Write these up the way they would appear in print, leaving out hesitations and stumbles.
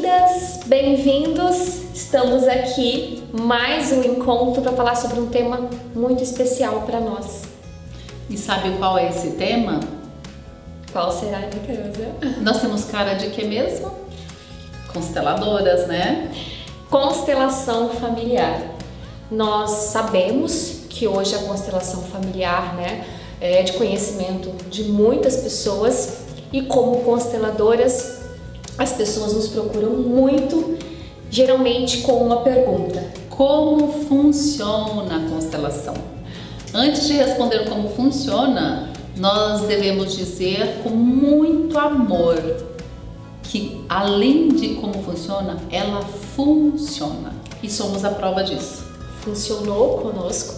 Bem-vindas, bem-vindos! Estamos aqui mais um encontro para falar sobre um tema muito especial para nós. E sabe qual é esse tema? Qual será, Ana Creuza? Nós temos cara de quê mesmo? Consteladoras, né? Constelação familiar. Nós sabemos que hoje a constelação familiar, né, é de conhecimento de muitas pessoas e como consteladoras as pessoas nos procuram muito, geralmente com uma pergunta: como funciona a constelação? Antes de responder como funciona, nós devemos dizer com muito amor que, além de como funciona, ela funciona. E somos a prova disso. Funcionou conosco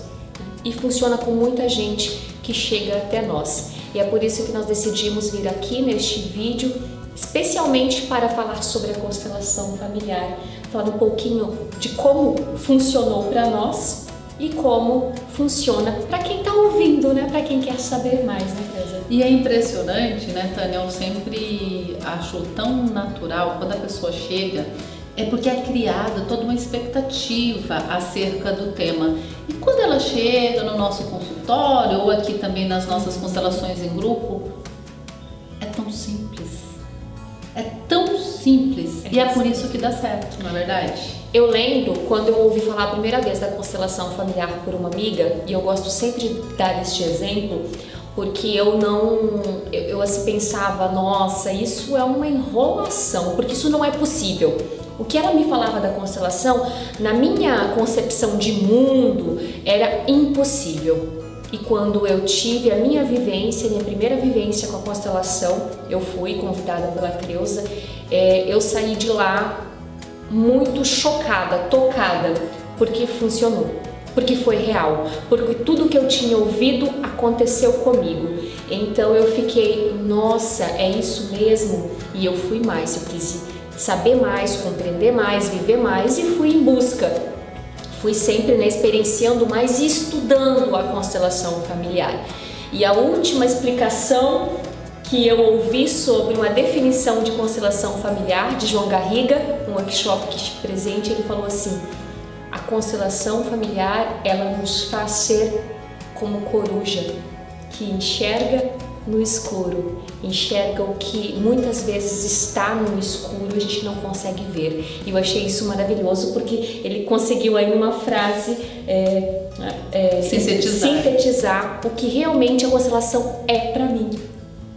e funciona com muita gente que chega até nós. E é por isso que nós decidimos vir aqui neste vídeo, especialmente para falar sobre a constelação familiar, falar um pouquinho de como funcionou para nós e como funciona para quem está ouvindo, né? Para quem quer saber mais, né, Creuza? E é impressionante, né, Tânia? Eu sempre acho tão natural quando a pessoa chega, é porque é criada toda uma expectativa acerca do tema. E quando ela chega no nosso consultório ou aqui também nas nossas constelações em grupo, é tão simples. É tão simples e é por isso que dá certo, não é verdade? Eu lembro quando eu ouvi falar a primeira vez da constelação familiar por uma amiga, e eu gosto sempre de dar este exemplo, porque eu assim pensava, nossa, isso é uma enrolação, porque isso não é possível. O que ela me falava da constelação, na minha concepção de mundo, era impossível. E quando eu tive a minha primeira vivência com a constelação, eu fui convidada pela Creuza, eu saí de lá muito chocada, tocada, porque funcionou, porque foi real, porque tudo que eu tinha ouvido aconteceu comigo. Então eu fiquei, nossa, é isso mesmo? E eu fui mais, eu quis saber mais, compreender mais, viver mais e fui em busca. Fui sempre, né, experienciando mais e estudando a constelação familiar. E a última explicação que eu ouvi sobre uma definição de constelação familiar de João Garriga, um workshop que estive presente, ele falou assim: a constelação familiar, ela nos faz ser como coruja que enxerga no escuro, enxerga o que muitas vezes está no escuro e a gente não consegue ver. E eu achei isso maravilhoso porque ele conseguiu aí numa frase sintetizar o que realmente a constelação é para mim.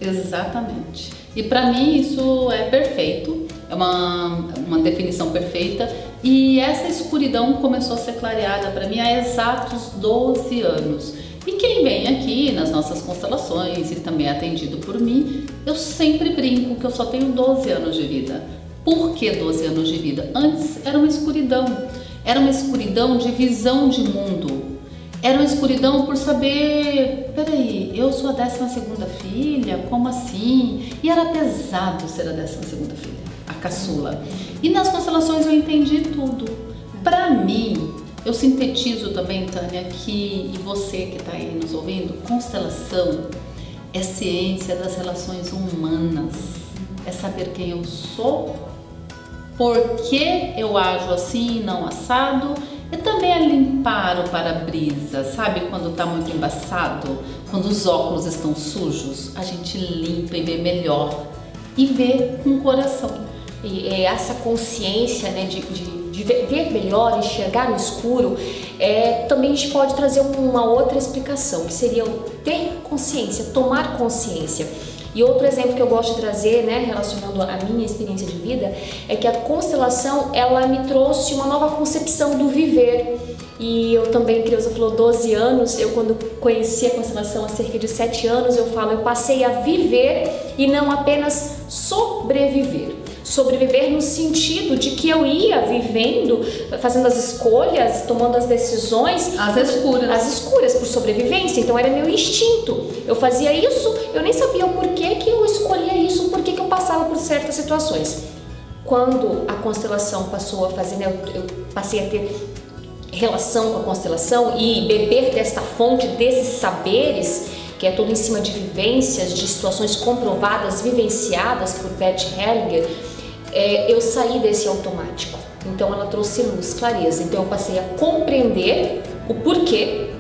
Exatamente. E para mim isso é perfeito, é uma definição perfeita. E essa escuridão começou a ser clareada para mim há exatos 12 anos. E quem vem aqui nas nossas constelações e também é atendido por mim, eu sempre brinco que eu só tenho 12 anos de vida. Por que 12 anos de vida? Antes era uma escuridão de visão de mundo. Era uma escuridão por saber, peraí, eu sou a 12ª filha, como assim? E era pesado ser a 12ª filha, a caçula. E nas constelações eu entendi tudo. Para mim, eu sintetizo também, Tânia, e você que está aí nos ouvindo, constelação é ciência das relações humanas, é saber quem eu sou, por que eu ajo assim e não assado, e também é limpar o para-brisa, sabe quando está muito embaçado, quando os óculos estão sujos, a gente limpa e vê melhor, e vê com o coração. E essa consciência, né, de ver melhor, enxergar no escuro, também a gente pode trazer uma outra explicação, que seria o ter consciência, tomar consciência. E outro exemplo que eu gosto de trazer, né, relacionando a minha experiência de vida, é que a constelação, ela me trouxe uma nova concepção do viver. E eu também, Creuza falou 12 anos, eu quando conheci a constelação há cerca de 7 anos, eu passei a viver e não apenas sobreviver. Sobreviver no sentido de que eu ia vivendo, fazendo as escolhas, tomando as decisões às escuras por sobrevivência. Então era meu instinto, eu fazia isso, eu nem sabia o porquê que eu escolhia isso, porquê que eu passava por certas situações. Quando a constelação passou a fazer, né, eu passei a ter relação com a constelação e beber desta fonte, desses saberes, que é tudo em cima de vivências, de situações comprovadas, vivenciadas por Bert Hellinger, eu saí desse automático. Então ela trouxe luz, clareza. Então eu passei a compreender o porquê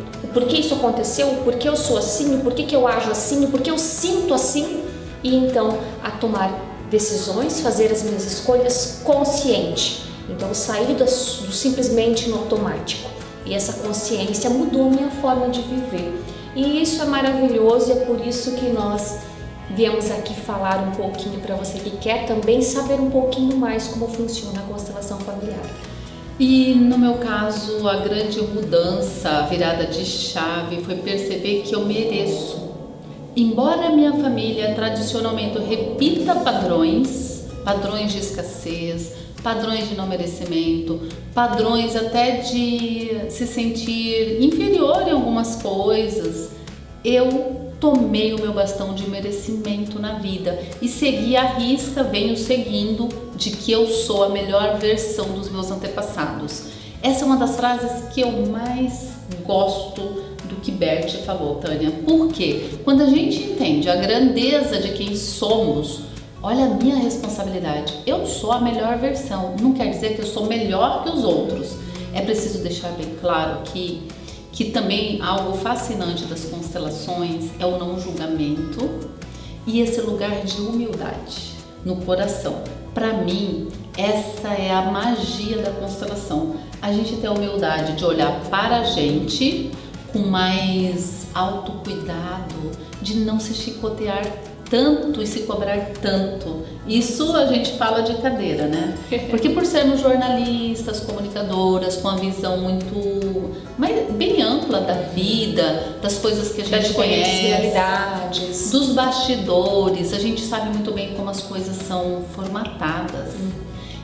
isso aconteceu, o porquê eu sou assim, o porquê que eu ajo assim, o porquê eu sinto assim, e então a tomar decisões, fazer as minhas escolhas consciente. Então eu saí do simplesmente no automático, e essa consciência mudou a minha forma de viver. E isso é maravilhoso, e é por isso que nós viemos aqui falar um pouquinho para você que quer também saber um pouquinho mais como funciona a constelação familiar. E no meu caso, a grande mudança, a virada de chave foi perceber que eu mereço. Embora a minha família tradicionalmente repita padrões de escassez, padrões de não merecimento, padrões até de se sentir inferior em algumas coisas, eu tomei o meu bastão de merecimento na vida e segui à risca, venho seguindo de que eu sou a melhor versão dos meus antepassados. Essa é uma das frases que eu mais gosto do que Bert falou, Tânia. Por quê? Quando a gente entende a grandeza de quem somos, olha a minha responsabilidade. Eu sou a melhor versão. Não quer dizer que eu sou melhor que os outros. É preciso deixar bem claro que também algo fascinante das constelações é o não julgamento e esse lugar de humildade no coração. Para mim, essa é a magia da constelação. A gente tem a humildade de olhar para a gente com mais autocuidado, de não se chicotear tanto e se cobrar tanto. Isso a gente fala de cadeira, né? Porque por sermos jornalistas, comunicadoras, com a visão bem ampla da vida, das coisas que a gente conhece, realidades, dos bastidores, a gente sabe muito bem como as coisas são formatadas.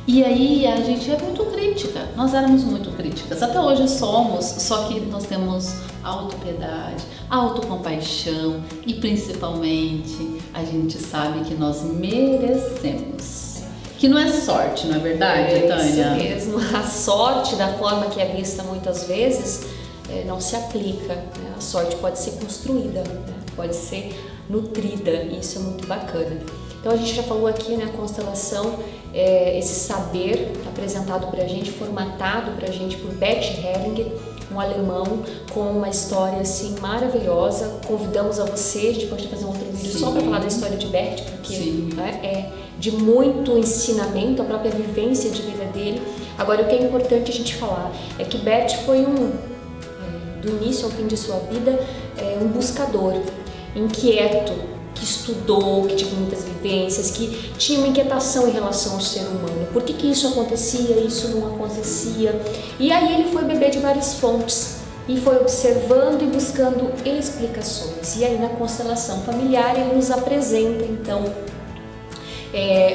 E aí a gente é muito crítica, nós éramos muito críticas, até hoje somos, só que nós temos autopiedade, autocompaixão e principalmente a gente sabe que nós merecemos. Que não é sorte, não é verdade, Tânia? Isso mesmo, a sorte da forma que é vista muitas vezes não se aplica, né? A sorte pode ser construída, né? Pode ser nutrida, e isso é muito bacana. Então a gente já falou aqui, né, a constelação, esse saber apresentado pra gente, formatado pra gente por Bert Hellinger, um alemão com uma história assim maravilhosa. Convidamos a você, a gente pode fazer um outro vídeo só para falar da história de Bert, porque é de muito ensinamento, a própria vivência de vida dele. Agora, o que é importante a gente falar é que Bert foi do início ao fim de sua vida, um buscador, inquieto, que estudou, que tinha muitas vivências, que tinha uma inquietação em relação ao ser humano. Por que isso acontecia, isso não acontecia? E aí ele foi beber de várias fontes e foi observando e buscando explicações. E aí na constelação familiar ele nos apresenta então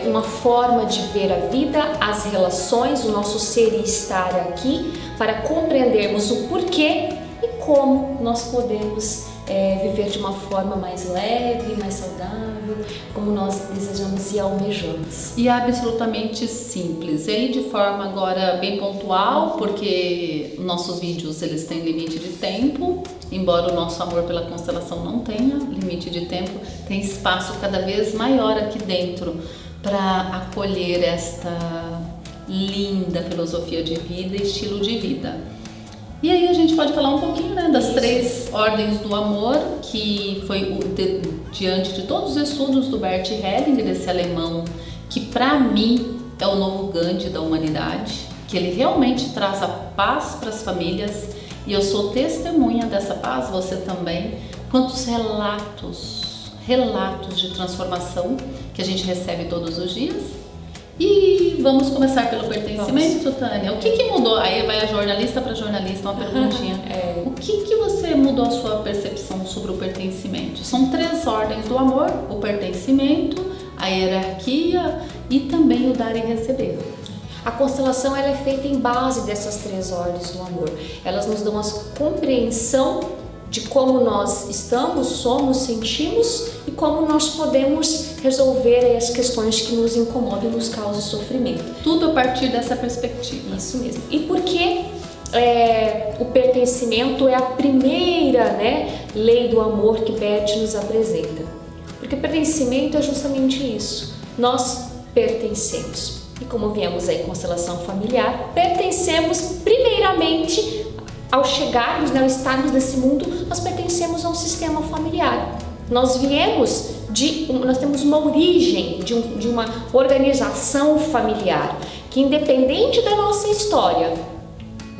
uma forma de ver a vida, as relações, o nosso ser e estar aqui, para compreendermos o porquê e como nós podemos viver de uma forma mais leve, mais saudável, como nós desejamos e almejamos. E absolutamente simples, e aí de forma agora bem pontual, porque nossos vídeos eles têm limite de tempo, embora o nosso amor pela constelação não tenha limite de tempo, tem espaço cada vez maior aqui dentro para acolher esta linda filosofia de vida e estilo de vida. E aí a gente pode falar um pouquinho, né, das três ordens do amor, que foi diante de todos os estudos do Bert Hellinger, esse alemão, que para mim é o novo Gandhi da humanidade, que ele realmente traz a paz para as famílias, e eu sou testemunha dessa paz, você também. Quantos relatos de transformação que a gente recebe todos os dias. E vamos começar pelo pertencimento, Tânia. O que mudou? Aí vai a jornalista para jornalista, uma perguntinha. O que você mudou a sua percepção sobre o pertencimento? São três ordens do amor: o pertencimento, a hierarquia e também o dar e receber. A constelação ela é feita em base dessas três ordens do amor. Elas nos dão a compreensão de como nós estamos, somos, sentimos e como nós podemos resolver as questões que nos incomodam e nos causam sofrimento. Tudo a partir dessa perspectiva. Isso mesmo. E por que o pertencimento é a primeira, lei do amor que Bert nos apresenta? Porque pertencimento é justamente isso. Nós pertencemos. E como viemos aí constelação familiar, pertencemos primeiramente ao chegarmos, né, ao estarmos nesse mundo, nós pertencemos a um sistema familiar. Nós temos uma origem de uma organização familiar que, independente da nossa história,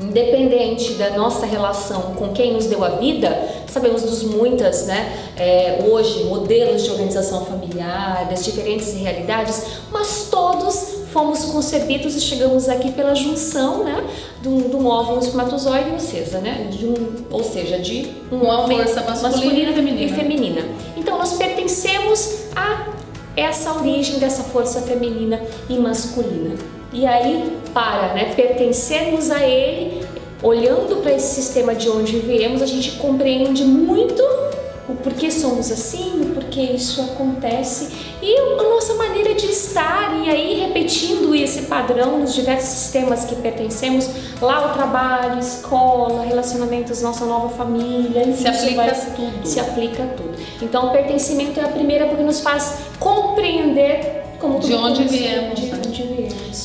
independente da nossa relação com quem nos deu a vida, sabemos dos muitas, hoje, modelos de organização familiar, das diferentes realidades, mas todos fomos concebidos e chegamos aqui pela junção, de um óvulo espermatozoide, ou seja, de uma homem força masculina e feminina. Então nós pertencemos a essa origem dessa força feminina e masculina. E aí, para pertencermos a ele, olhando para esse sistema de onde viemos, a gente compreende muito o porquê somos assim, o porquê isso acontece e a nossa maneira de estar, e aí repetindo esse padrão nos diversos sistemas que pertencemos, lá o trabalho, escola, relacionamentos, nossa nova família, se aplica a tudo. Então o pertencimento é a primeira, porque nos faz compreender de onde viemos.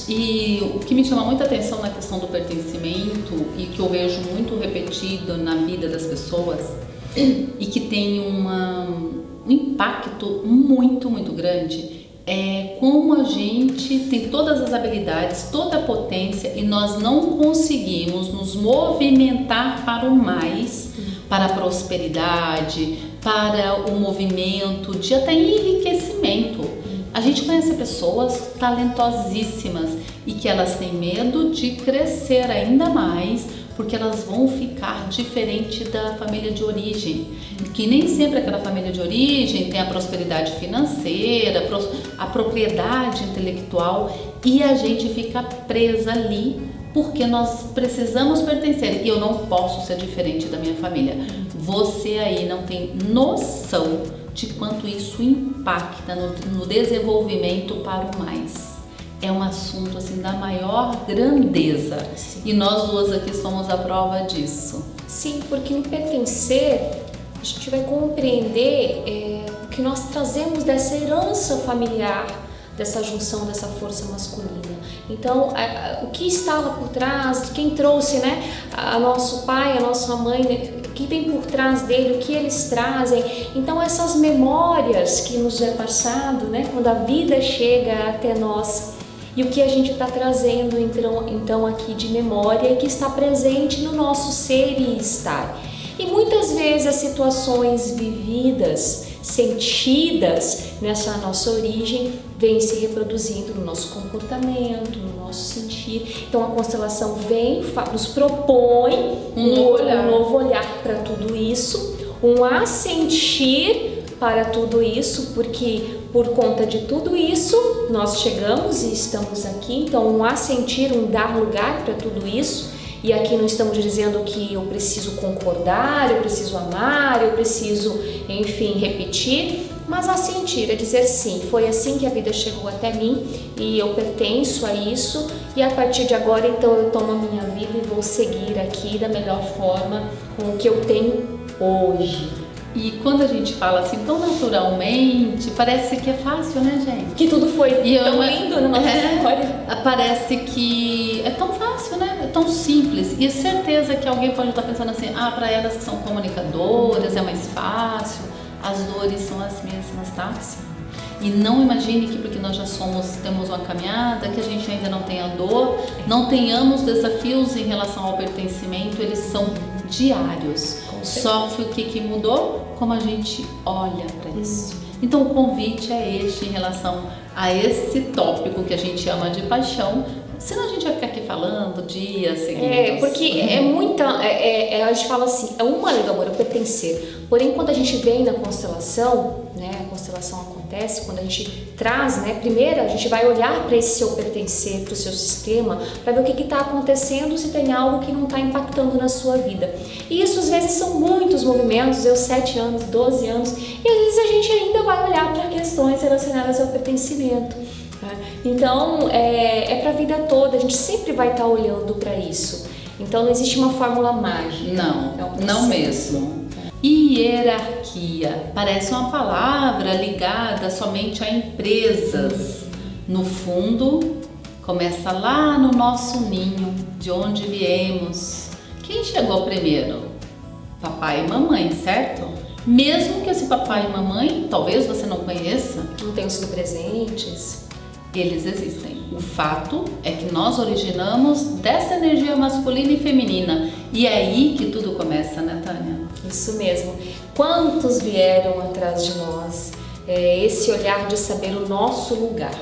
E o que me chama muita atenção na questão do pertencimento e que eu vejo muito repetido na vida das pessoas e que tem um impacto muito, muito grande, é como a gente tem todas as habilidades, toda a potência e nós não conseguimos nos movimentar para o mais, para a prosperidade, para o movimento de até enriquecimento. A gente conhece pessoas talentosíssimas e que elas têm medo de crescer ainda mais porque elas vão ficar diferente da família de origem, que nem sempre aquela família de origem tem a prosperidade financeira, a propriedade intelectual, e a gente fica presa ali porque nós precisamos pertencer e eu não posso ser diferente da minha família. Você aí não tem noção de quanto isso impacta no desenvolvimento para o mais. É um assunto assim da maior grandeza. Sim. E nós duas aqui somos a prova disso. Sim, porque no pertencer a gente vai compreender o que nós trazemos dessa herança familiar, dessa junção, dessa força masculina. Então, o que está lá por trás, quem trouxe, a nosso pai, a nossa mãe, o que tem por trás dele, o que eles trazem. Então, essas memórias que nos é passado, quando a vida chega até nós, e o que a gente está trazendo então aqui de memória e que está presente no nosso ser e estar. E muitas vezes as situações vividas, sentidas nessa nossa origem, vêm se reproduzindo no nosso comportamento, no nosso sentir. Então a constelação vem, nos propõe um novo olhar para tudo isso, um assentir para tudo isso, porque por conta de tudo isso nós chegamos e estamos aqui. Então um assentir, um dar lugar para tudo isso. E aqui não estamos dizendo que eu preciso concordar, eu preciso amar, eu preciso, enfim, repetir, mas assentir é dizer sim, foi assim que a vida chegou até mim e eu pertenço a isso, e a partir de agora então eu tomo a minha vida e vou seguir aqui da melhor forma com o que eu tenho hoje. E quando a gente fala assim tão naturalmente, parece que é fácil, né, gente? Que tudo foi tão lindo na nossa história. Parece que é tão fácil, né? É tão simples. E certeza que alguém pode estar pensando assim, para elas que são comunicadoras é mais fácil. As dores são as mesmas, tá? Sim. E não imagine que porque nós já temos uma caminhada, que a gente ainda não tenha dor, não tenhamos desafios em relação ao pertencimento, eles são diários. Só que o que mudou? Como a gente olha para isso. Então o convite é este em relação a esse tópico que a gente chama de paixão. Senão a gente vai ficar aqui falando dias seguidos. Porque é muita... a gente fala assim, é uma lei do amor, é pertencer. Porém, quando a gente vem na constelação, a constelação acontece, quando a gente traz, primeiro a gente vai olhar para esse seu pertencer, para o seu sistema, para ver o que está acontecendo, se tem algo que não está impactando na sua vida. E isso às vezes são muitos movimentos, 7 anos, 12 anos, e às vezes a gente ainda vai olhar para questões relacionadas ao pertencimento. Então, é para a vida toda, a gente sempre vai estar olhando para isso. Então, não existe uma fórmula mágica. Não mesmo. Hierarquia parece uma palavra ligada somente a empresas. No fundo, Começa lá no nosso ninho, de onde viemos. Quem chegou primeiro? Papai e mamãe, certo? Mesmo que esse papai e mamãe, talvez você não conheça, não tenham sido presentes, eles existem. O fato é que nós originamos dessa energia masculina e feminina. E é aí que tudo começa, né, Tânia? Isso mesmo. Quantos vieram atrás de nós? Esse olhar de saber o nosso lugar.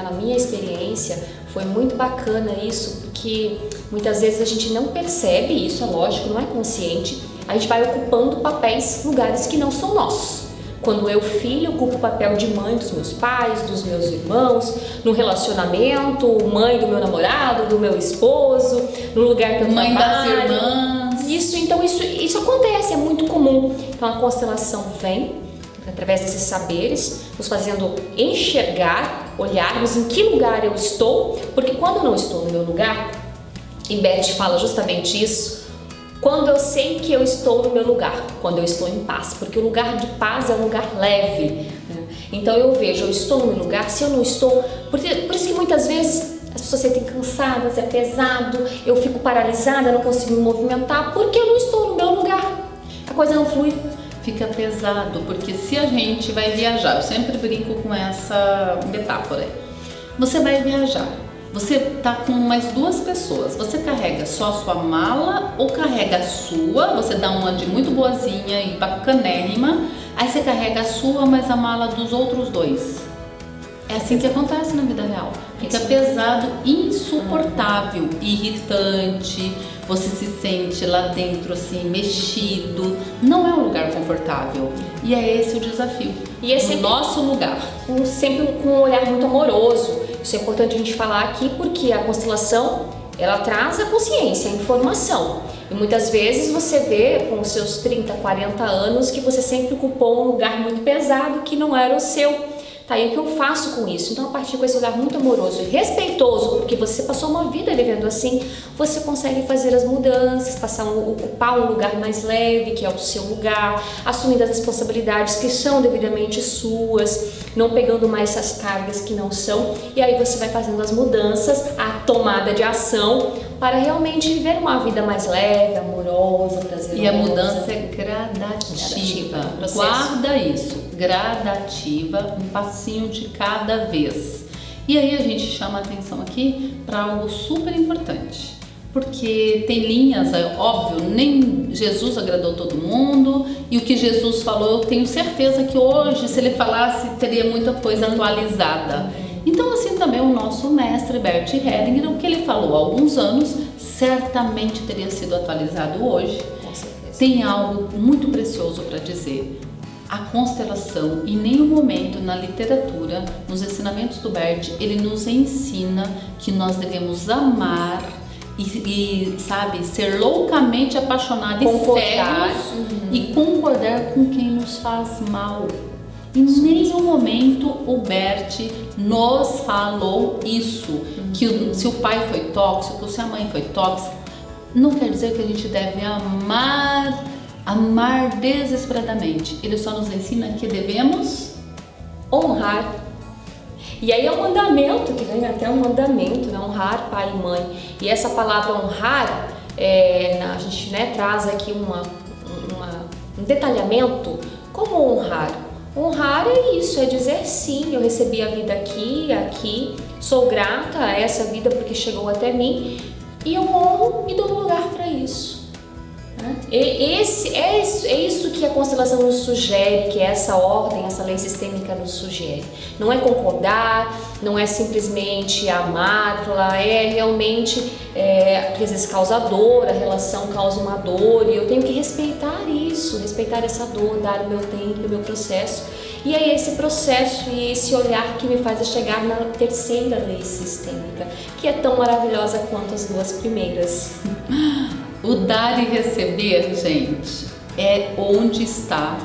Na minha experiência, foi muito bacana isso, porque muitas vezes a gente não percebe isso, é lógico, não é consciente. A gente vai ocupando papéis, lugares que não são nossos. Quando eu, filho, ocupo o papel de mãe dos meus pais, dos meus irmãos, no relacionamento, mãe do meu namorado, do meu esposo, no lugar que eu mãe trabalho. Das irmãs. Isso acontece, é muito comum. Então a constelação vem, através desses saberes, nos fazendo enxergar, olharmos em que lugar eu estou, porque quando eu não estou no meu lugar, e Beth fala justamente isso, quando eu sei que eu estou no meu lugar, quando eu estou em paz, porque o lugar de paz é um lugar leve, né? Então eu vejo, eu estou no meu lugar, se eu não estou, por isso que muitas vezes as pessoas se sentem cansadas, é pesado, eu fico paralisada, não consigo me movimentar, porque eu não estou no meu lugar, a coisa não flui. Fica pesado, porque se a gente vai viajar, eu sempre brinco com essa metáfora, você vai viajar, você tá com mais duas pessoas, você carrega só a sua mala ou carrega a sua, você dá uma de muito boazinha e bacanérrima, aí você carrega a sua, mas a mala dos outros dois. É assim que acontece na vida real. Fica pesado, insuportável, irritante, você se sente lá dentro assim, mexido. Não é um lugar confortável. E é esse o desafio. E é sempre o nosso lugar. Sempre com um olhar muito amoroso. Isso é importante a gente falar aqui porque a constelação, ela traz a consciência, a informação. E muitas vezes você vê com os seus 30, 40 anos que você sempre ocupou um lugar muito pesado que não era o seu. Tá, e o que eu faço com isso? Então, a partir com esse olhar muito amoroso e respeitoso, porque você passou uma vida vivendo assim, você consegue fazer as mudanças, ocupar um lugar mais leve, que é o seu lugar, assumindo as responsabilidades que são devidamente suas, não pegando mais essas cargas que não são, e aí você vai fazendo as mudanças, a tomada de ação, para realmente viver uma vida mais leve, amorosa, prazerosa. E a mudança é gradativa. Guarda isso, gradativa, um passinho de cada vez. E aí a gente chama a atenção aqui para algo super importante. Porque tem linhas, é óbvio, nem Jesus agradou todo mundo, e o que Jesus falou, eu tenho certeza que hoje, se ele falasse, teria muita coisa atualizada. Então, assim também o nosso mestre Bert Hellinger, o que ele falou há alguns anos, certamente teria sido atualizado hoje. Com certeza. Tem algo muito precioso para dizer. A constelação, em nenhum momento na literatura, nos ensinamentos do Bert, ele nos ensina que nós devemos amar e sabe, ser loucamente apaixonados e cegos e concordar com quem nos faz mal. Em nenhum momento o Bert nos falou isso, que se o pai foi tóxico, se a mãe foi tóxica, não quer dizer que a gente deve amar desesperadamente. Ele só nos ensina que devemos honrar. E aí é um mandamento, que vem até um mandamento, né? Honrar pai e mãe. E essa palavra honrar, a gente traz aqui um detalhamento. Como honrar? Honrar é isso, é dizer sim, eu recebi a vida aqui, sou grata a essa vida porque chegou até mim e eu honro e dou lugar para isso. É isso que a constelação nos sugere, que essa ordem, essa lei sistêmica nos sugere. Não é concordar, não é simplesmente amar, falar, realmente, porque às vezes causa dor, a relação causa uma dor e eu tenho que respeitar isso, respeitar essa dor, dar o meu tempo, o meu processo. E é esse processo e esse olhar que me faz chegar na terceira lei sistêmica, que é tão maravilhosa quanto as duas primeiras. O dar e receber, gente, é onde está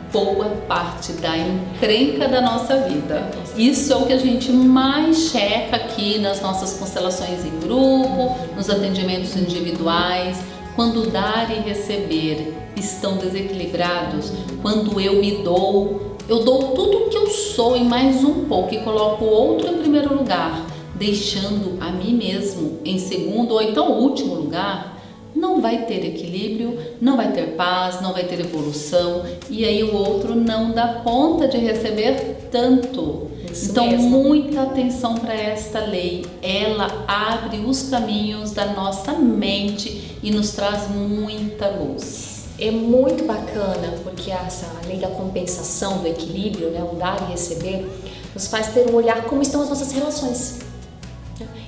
boa parte da encrenca da nossa vida. Isso é o que a gente mais checa aqui nas nossas constelações em grupo, nos atendimentos individuais. Quando dar e receber estão desequilibrados, quando eu me dou, eu dou tudo o que eu sou e mais um pouco e coloco o outro em primeiro lugar, deixando a mim mesmo em segundo ou então último lugar, não vai ter equilíbrio, não vai ter paz, não vai ter evolução e aí o outro não dá conta de receber tanto. Isso então, mesmo. muita atenção para esta lei. Ela abre os caminhos da nossa mente e nos traz muita luz. É muito bacana porque essa lei da compensação, do equilíbrio, né, o dar e receber, nos faz ter um olhar como estão as nossas relações.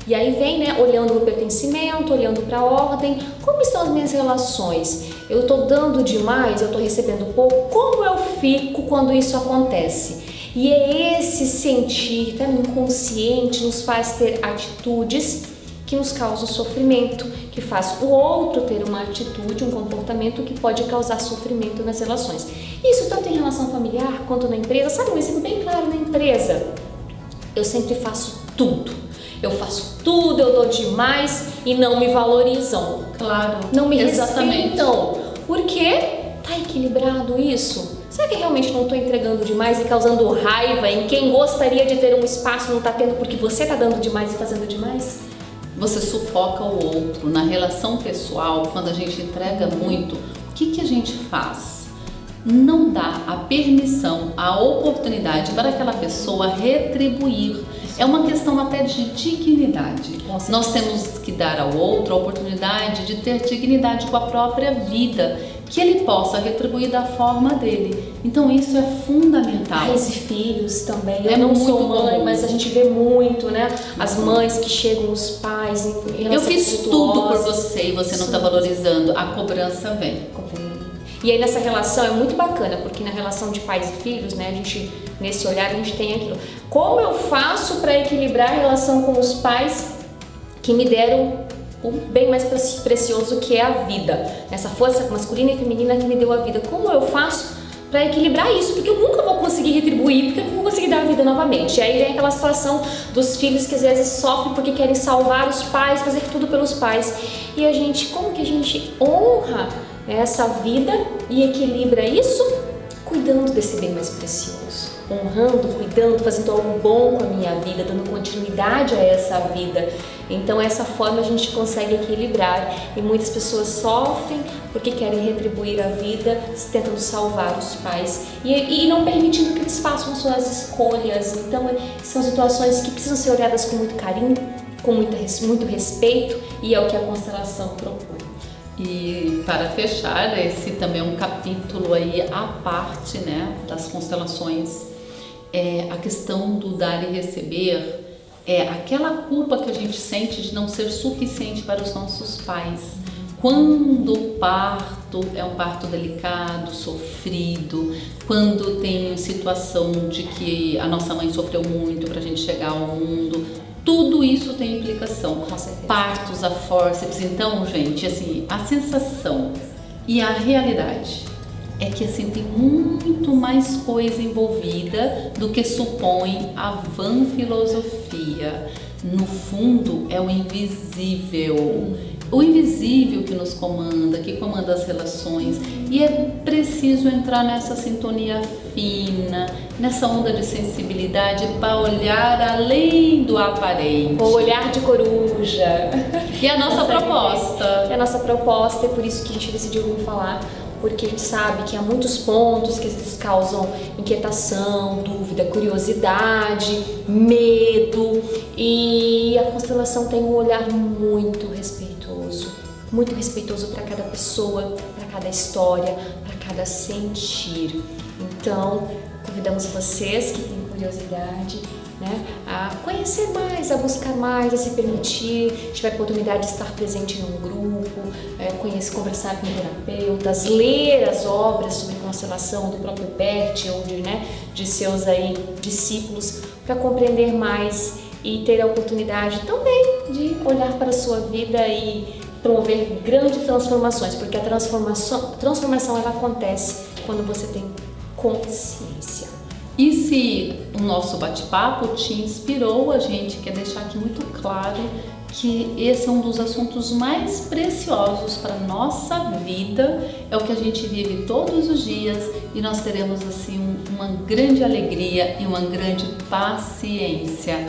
E aí vem, né, olhando para o pertencimento, olhando para a ordem, como estão as minhas relações? Eu estou dando demais, eu estou recebendo pouco, como eu fico quando isso acontece? E é esse sentir, tá, inconsciente, nos faz ter atitudes que nos causam sofrimento, que faz o outro ter uma atitude, um comportamento que pode causar sofrimento nas relações. Isso tanto em relação familiar quanto na empresa. Sabe um exemplo bem claro na empresa? Eu sempre faço tudo. Eu faço tudo, eu dou demais e não me valorizam. Claro, Não me exatamente. respeitam. Por quê? Tá equilibrado isso? Será que realmente não estou entregando demais e causando raiva em quem gostaria de ter um espaço e não está tendo porque você está dando demais e fazendo demais? Você sufoca o outro. Na relação pessoal, quando a gente entrega muito, o que a gente faz? Não dá a permissão, a oportunidade para aquela pessoa retribuir. É uma questão até de dignidade. Nós temos que dar ao outro a oportunidade de ter dignidade com a própria vida, que ele possa retribuir da forma dele. Então isso é fundamental. Pais e filhos também. Eu É não muito sou mãe, comum. mas a gente vê muito, né? As mães que chegam, os pais em Eu relação fiz tudo por você e você não está Isso. valorizando. A cobrança vem. E aí nessa relação é muito bacana, porque na relação de pais e filhos, né, a gente, nesse olhar a gente tem aquilo. Como eu faço para equilibrar a relação com os pais que me deram o bem mais precioso que é a vida? Essa força masculina e feminina que me deu a vida. Como eu faço para equilibrar isso? Porque eu nunca vou conseguir retribuir, porque eu não vou conseguir dar a vida novamente. E aí vem aquela situação dos filhos que às vezes sofrem porque querem salvar os pais, fazer tudo pelos pais. E a gente, como que a gente honra essa vida e equilibra isso? Cuidando desse bem mais precioso, honrando, cuidando, fazendo algo bom com a minha vida, dando continuidade a essa vida. Então essa forma a gente consegue equilibrar e muitas pessoas sofrem porque querem retribuir a vida, tentando salvar os pais e não permitindo que eles façam suas escolhas. Então são situações que precisam ser olhadas com muito carinho, com muito respeito, e é o que a constelação propõe. E para fechar, esse também é um capítulo aí à parte, né, das constelações, a questão do dar e receber, aquela culpa que a gente sente de não ser suficiente para os nossos pais. Quando o parto é um parto delicado, sofrido, quando tem situação de que a nossa mãe sofreu muito para a gente chegar ao mundo, tudo isso tem implicação. Com certeza. Partos a fórceps. Então, gente, assim, a sensação e a realidade é que assim tem muito mais coisa envolvida do que supõe a vã filosofia. No fundo, é o invisível. O invisível que nos comanda, que comanda as relações, e é preciso entrar nessa sintonia fina, nessa onda de sensibilidade para olhar além do aparente. O olhar de coruja. E a nossa proposta. É a nossa proposta, é por isso que a gente decidiu vir falar, porque a gente sabe que há muitos pontos que às vezes causam inquietação, dúvida, curiosidade, medo, e a constelação tem um olhar muito respeitoso para cada pessoa, para cada história, para cada sentir. Então, convidamos vocês que têm curiosidade, né, a conhecer mais, a buscar mais, a se permitir, tiver a oportunidade de estar presente num grupo, conversar com terapeutas, ler as obras sobre constelação do próprio Bert ou de seus aí discípulos, para compreender mais e ter a oportunidade também de olhar para a sua vida e promover grandes transformações, porque a transformação ela acontece quando você tem consciência. E se o nosso bate-papo te inspirou, a gente quer deixar aqui muito claro que esse é um dos assuntos mais preciosos para a nossa vida, é o que a gente vive todos os dias, e nós teremos assim um uma grande alegria e uma grande paciência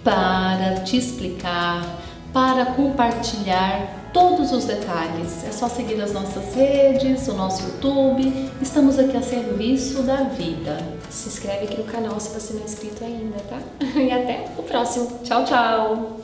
para te explicar, para compartilhar todos os detalhes. É só seguir as nossas redes, o nosso YouTube. Estamos aqui a serviço da vida. Se inscreve aqui no canal se você não é inscrito ainda, tá? E até o próximo. Tchau, tchau!